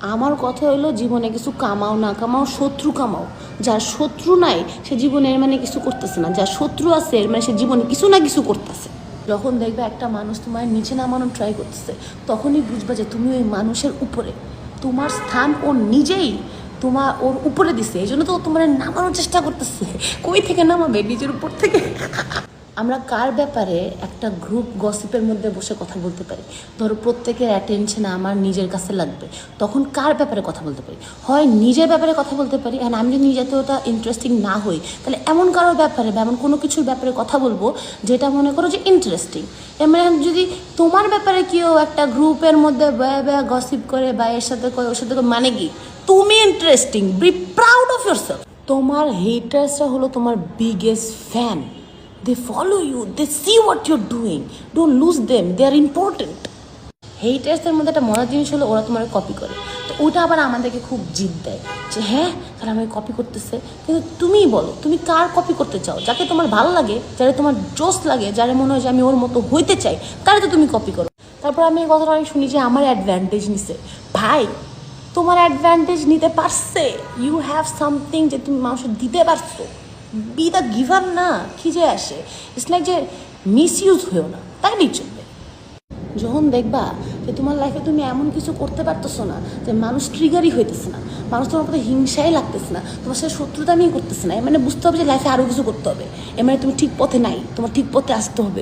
আমার কথা হলো জীবনে কিছু কামাও না কামাও, শত্রু কামাও। যার শত্রু নাই সে জীবনে এর মানে কিছু করতেছে না, যার শত্রু আছে এর মানে সে জীবনে কিছু না কিছু করতেছে। যখন দেখবে একটা মানুষ তোমার নিচে নামানোর ট্রাই করতেছে, তখনই বুঝবা যে তুমি ওই মানুষের উপরে, তোমার স্থান ও নিজেই তোমার ওর উপরে দিছে, এই জন্য তো ও তোমার নামানোর চেষ্টা করতেছে। কই থেকে নামাবে? নিজের উপর থেকে। আমরা কার ব্যাপারে একটা গ্রুপ গসিপের মধ্যে বসে কথা বলতে পারি? ধরো প্রত্যেকের অ্যাটেনশন আমার নিজের কাছে লাগবে, তখন কার ব্যাপারে কথা বলতে পারি? হয় নিজের ব্যাপারে কথা বলতে পারি, আর আমি যদি নিজে ওটা ইন্টারেস্টিং না হই, তাহলে এমন কারোর ব্যাপারে বা এমন কোনো কিছুর ব্যাপারে কথা বলবো যেটা মনে করো যে ইন্টারেস্টিং। মানে যদি তোমার ব্যাপারে কেউ একটা গ্রুপের মধ্যে গসিপ করে বা এর সাথে করে ওর সাথে করে, মানে কি তুমি interesting, be proud of yourself. তোমার হেটার্সরা হলো তোমার biggest fan. They follow you, they see what you're doing. Don't lose them, they are important. হেটার্সদের মধ্যে একটা মজার জিনিস হলো ওরা তোমার কপি করে, তো ওটা আবার আমাদেরকে খুব জিদ দেয় যে হ্যাঁ তারা আমাকে কপি করতেছে। কিন্তু তুমিই বলো তুমি কার কপি করতে চাও? যাকে তোমার ভালো লাগে, যারা তোমার জোশ লাগে, যারা মনে হয় যে আমি ওর মতো হইতে চাই, তারা তো তুমি কপি করো। তারপর আমি এই কথাটা অনেক শুনি যে আমার অ্যাডভান্টেজ নিছে। ভাই, তোমার অ্যাডভান্টেজ নিতে পারছে, ইউ হ্যাভ সামথিং যে তুমি মানুষের দিতে পারছো। বি দ্য গিভার না, কি যে আসে, ইটস লাইক যে মিস ইউজ হয়েও না, তাইলেই চলবে। যখন দেখবা যে তোমার লাইফে তুমি এমন কিছু করতে পারতেছো না যে মানুষ ট্রিগারই হইতেছে না, মানুষ তোমার প্রতি হিংসাই লাগতেছে না, তোমার সাথে শত্রুতা নিয়ে করতেছে না, এ মানে বুঝতে হবে যে লাইফে আরও কিছু করতে হবে, এ মানে তুমি ঠিক পথে নাই, তোমার ঠিক পথে আসতে হবে।